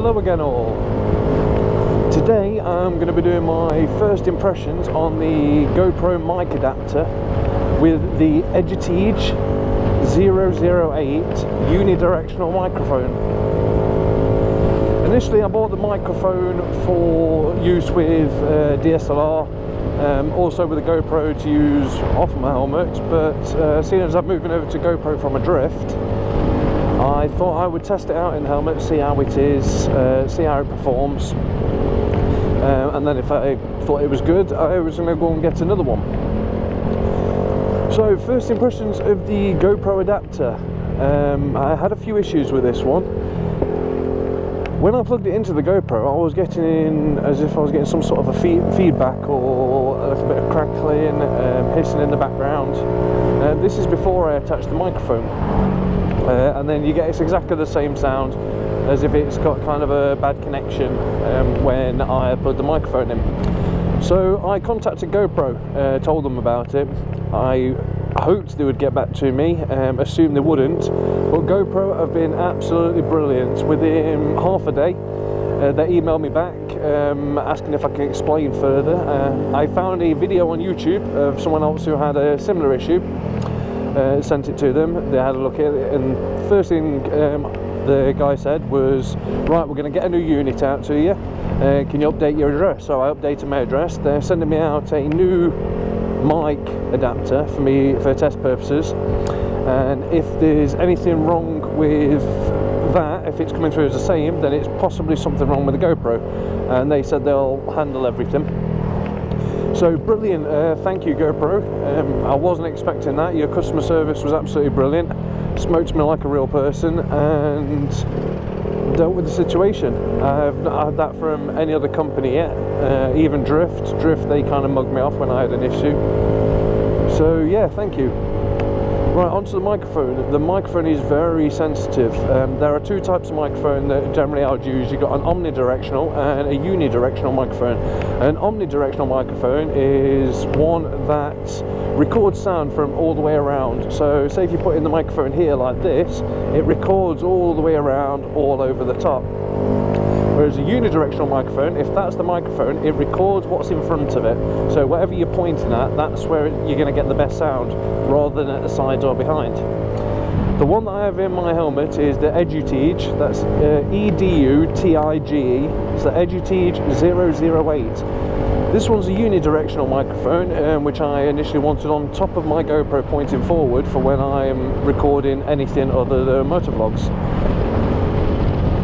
Hello again all. Today I'm going to be doing my first impressions on the GoPro mic adapter with the Edutige 008 unidirectional microphone. Initially I bought the microphone for use with DSLR, also with a GoPro to use off my helmet, but seeing as I'm moving over to GoPro from Adrift, I thought I would test it out in the helmet, see how it is, see how it performs, and then if I thought it was good, I was going to go and get another one. So first impressions of the GoPro adapter. I had a few issues with this one. When I plugged it into the GoPro, I was getting as if I was getting some sort of a feedback or a little bit of crackling, hissing in the background. This is before I attached the microphone. And then you get it's exactly the same sound as if it's got kind of a bad connection when I put the microphone in. So I contacted GoPro, told them about it. I hoped they would get back to me, assumed they wouldn't, but GoPro have been absolutely brilliant. Within half a day they emailed me back asking if I can explain further. I found a video on YouTube of someone else who had a similar issue. Sent it to them, they had a look at it, and first thing the guy said was, right, we're going to get a new unit out to you, can you update your address? So I updated my address. They're sending me out a new mic adapter for me for test purposes, and if there's anything wrong with that, if it's coming through as the same, then it's possibly something wrong with the GoPro, and they said they'll handle everything. So brilliant, thank you GoPro. I wasn't expecting that. Your customer service was absolutely brilliant, spoke to me like a real person and dealt with the situation. I've not had that from any other company yet, even Drift, they kind of mugged me off when I had an issue. So yeah, thank you. Right, onto the microphone. The microphone is very sensitive. There are two types of microphone that generally I would use. You've got an omnidirectional and a unidirectional microphone. An omnidirectional microphone is one that records sound from all the way around. So say if you put in the microphone here like this, it records all the way around, all over the top. Whereas a unidirectional microphone, if that's the microphone, it records what's in front of it. So whatever you're pointing at, that's where you're going to get the best sound, rather than at the sides or behind. The one that I have in my helmet is the Edutige, that's E-D-U-T-I-G-E, it's the Edutige 008. This one's a unidirectional microphone, which I initially wanted on top of my GoPro pointing forward for when I'm recording anything other than motovlogs.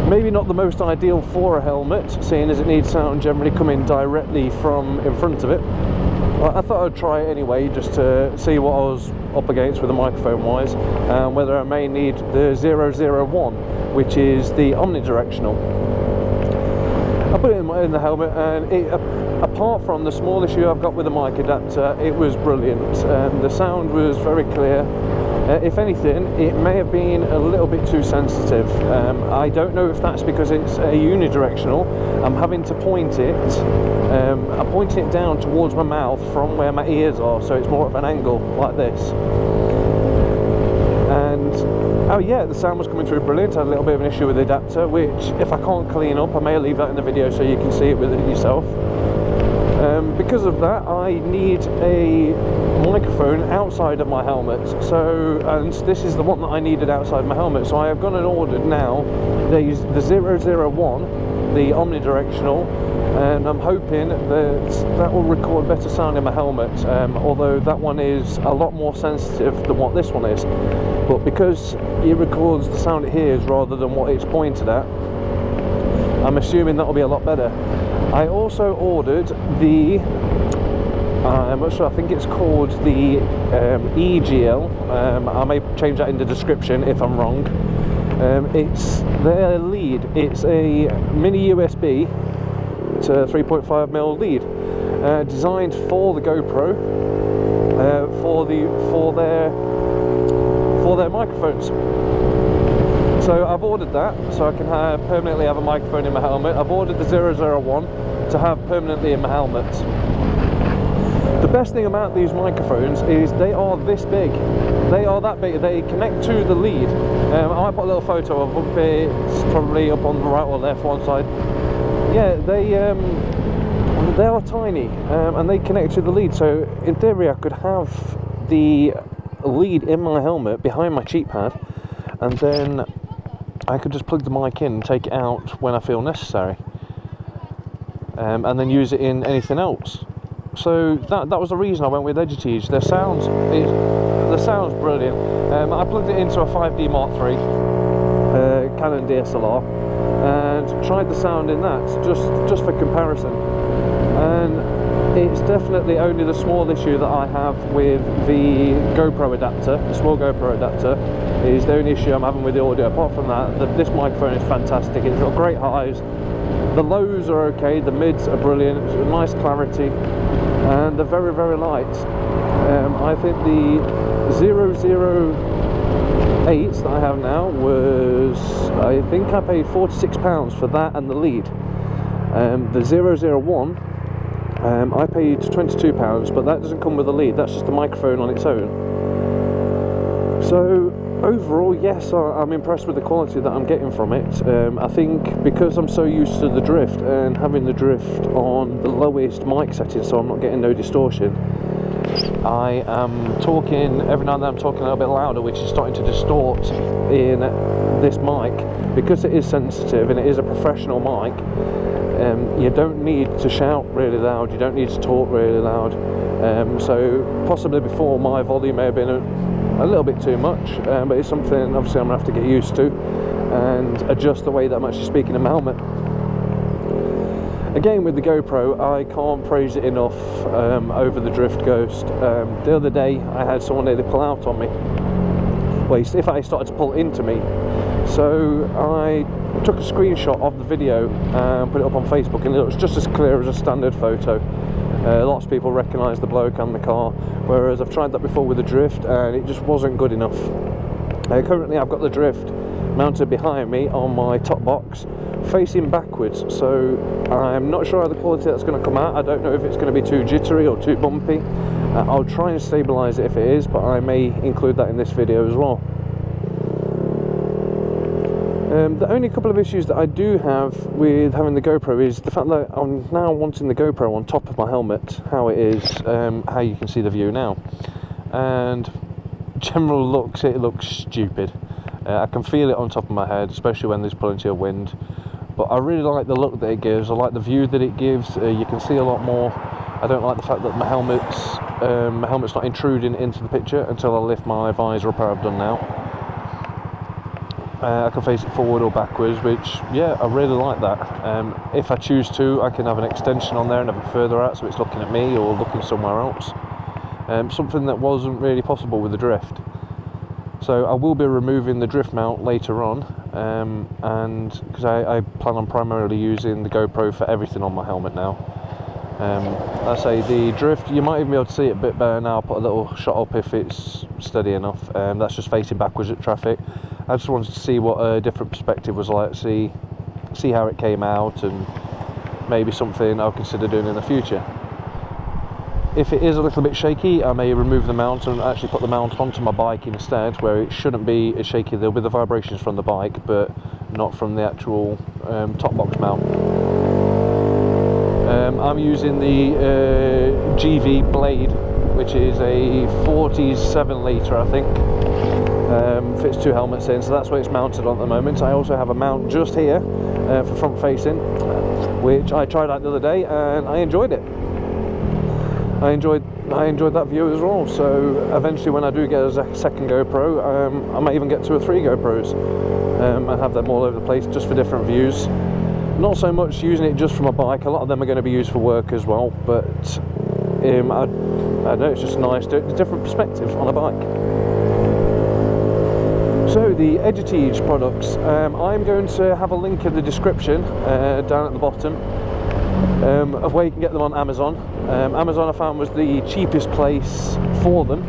Maybe not the most ideal for a helmet, seeing as it needs sound generally coming directly from in front of it. I thought I'd try it anyway, just to see what I was up against with the microphone wise, and whether I may need the 001, which is the omnidirectional. I put it in the helmet, and apart from the small issue I've got with the mic adapter, it was brilliant. The sound was very clear. If anything, it may have been a little bit too sensitive. I don't know if that's because it's a unidirectional. I'm having to point it, I'm pointing it down towards my mouth from where my ears are, so it's more of an angle like this. And oh yeah, the sound was coming through brilliant. I had a little bit of an issue with the adapter, which if I can't clean up, I may leave that in the video so you can see it with it yourself. Because of that, I need a microphone outside of my helmet, and this is the one that I needed outside my helmet, so I have gone and ordered now the 001, the omnidirectional, and I'm hoping that will record better sound in my helmet, although that one is a lot more sensitive than what this one is, but because it records the sound it hears rather than what it's pointed at, I'm assuming that'll be a lot better. I also ordered the, I'm not sure, I think it's called the EGL, I may change that in the description if I'm wrong. It's their lead, it's a mini USB to 3.5mm lead, designed for the GoPro, for their microphones. So I've ordered that, so I can permanently have a microphone in my helmet. I've ordered the 001 to have permanently in my helmet. The best thing about these microphones is they are this big. They are that big. They connect to the lead, I might put a little photo of them. It's probably up on the right or left one side. Yeah, they are tiny, and they connect to the lead, so in theory I could have the lead in my helmet behind my cheek pad, and then I could just plug the mic in and take it out when I feel necessary, and then use it in anything else. So that was the reason I went with Edutige. The sound's brilliant. I plugged it into a 5D Mark III Canon DSLR and tried the sound in that just for comparison, and it's definitely only the small issue that I have with the GoPro adapter. The small GoPro adapter is the only issue I'm having with the audio. Apart from that, this microphone is fantastic. It's got great highs, the lows are okay, the mids are brilliant, it's got nice clarity, and they're very, very light. I think the 008 that I have now was, I think I paid £46 for that and the lead. The 001 I paid £22, but that doesn't come with a lead, that's just the microphone on its own. So overall, yes, I'm impressed with the quality that I'm getting from it. I think because I'm so used to the drift and having the drift on the lowest mic setting, so I'm not getting no distortion, I am talking, every now and then I'm talking a little bit louder, which is starting to distort in this mic. Because it is sensitive and it is a professional mic, you don't need to shout really loud, you don't need to talk really loud. So possibly before my volume may have been a little bit too much, but it's something obviously I'm going to have to get used to and adjust the way that I'm actually speaking in my helmet. Again, with the GoPro, I can't praise it enough over the Drift Ghost. The other day I had someone nearly pull out on me. Well, if I started to pull into me. So I took a screenshot of the video and put it up on Facebook, and it was just as clear as a standard photo. Lots of people recognise the bloke and the car, whereas I've tried that before with the Drift and it just wasn't good enough. Currently I've got the Drift mounted behind me on my top box, facing backwards, so I'm not sure how the quality that's going to come out. I don't know if it's going to be too jittery or too bumpy. I'll try and stabilise it if it is, but I may include that in this video as well. The only couple of issues that I do have with having the GoPro is the fact that I'm now wanting the GoPro on top of my helmet, how it is, how you can see the view now. And general looks, it looks stupid. I can feel it on top of my head, especially when there's plenty of wind. But I really like the look that it gives, I like the view that it gives, you can see a lot more. I don't like the fact that my helmet's not intruding into the picture until I lift my visor up, I've done now. I can face it forward or backwards, which, yeah, I really like that. If I choose to, I can have an extension on there and have it further out so it's looking at me or looking somewhere else. Something that wasn't really possible with the Drift. So I will be removing the Drift mount later on, and because I plan on primarily using the GoPro for everything on my helmet now. I say the Drift, you might even be able to see it a bit better now. I'll put a little shot up if it's steady enough. That's just facing backwards at traffic. I just wanted to see what a different perspective was like, see how it came out, and maybe something I'll consider doing in the future. If it is a little bit shaky, I may remove the mount and actually put the mount onto my bike instead, where it shouldn't be as shaky. There'll be the vibrations from the bike, but not from the actual top box mount. I'm using the GV Blade, which is a 47 litre, I think. Fits 2 helmets in, so that's where it's mounted on at the moment. I also have a mount just here for front facing, which I tried out the other day and I enjoyed it. I enjoyed that view as well. So eventually, when I do get a second GoPro, I might even get 2 or 3 GoPros and have them all over the place just for different views. Not so much using it just from a bike. A lot of them are going to be used for work as well, but I don't know, it's just nice to a different perspective on a bike. So the Edutige products, I'm going to have a link in the description down at the bottom of where you can get them on Amazon. Amazon I found was the cheapest place for them.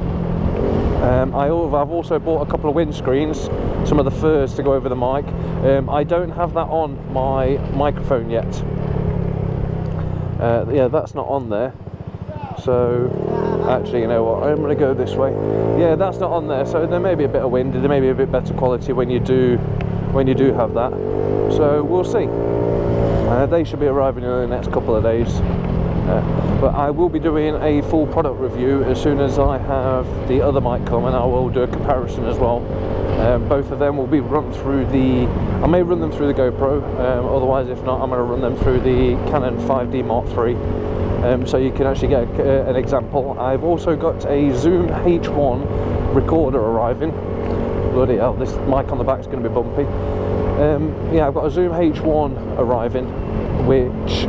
I've also bought a couple of windscreens, some of the furs to go over the mic. I don't have that on my microphone yet. Yeah, that's not on there. So Actually, you know what, I'm going to go this way. Yeah, that's not on there, so there may be a bit of wind, there may be a bit better quality when you do have that. So we'll see. They should be arriving in the next couple of days. But I will be doing a full product review as soon as I have the other mic come, and I will do a comparison as well. Both of them will be run through I may run them through the GoPro, otherwise if not I'm going to run them through the Canon 5D Mark III, so you can actually get an example. I've also got a Zoom H1 recorder arriving. Bloody hell, this mic on the back is going to be bumpy. Yeah, I've got a Zoom H1 arriving, which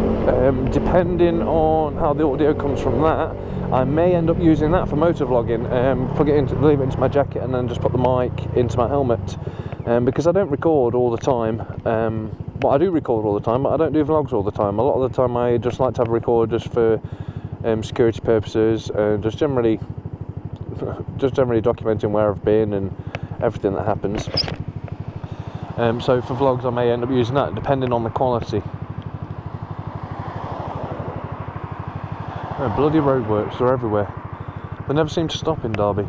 depending on how the audio comes from that, I may end up using that for motovlogging. Leave it into my jacket and then just put the mic into my helmet, because I don't record all the time. Well, I do record all the time, but I don't do vlogs all the time. A lot of the time I just like to have a record just for security purposes, and just generally documenting where I've been and everything that happens. So for vlogs I may end up using that depending on the quality. Oh, bloody roadworks, they're everywhere. They never seem to stop in Derby.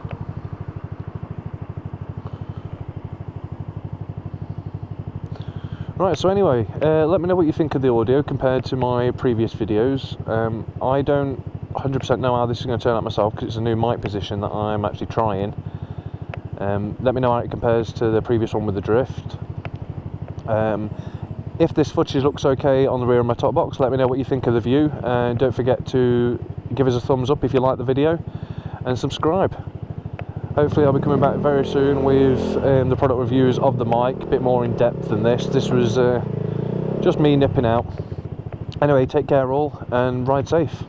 Right, so anyway, let me know what you think of the audio compared to my previous videos. I don't 100% know how this is going to turn out myself, because it's a new mic position that I'm actually trying. Let me know how it compares to the previous one with the drift. If this footage looks okay on the rear of my top box, let me know what you think of the view, and don't forget to give us a thumbs up if you like the video, and subscribe. Hopefully I'll be coming back very soon with the product reviews of the mic, a bit more in depth than this. This was just me nipping out. Anyway, take care all, and ride safe.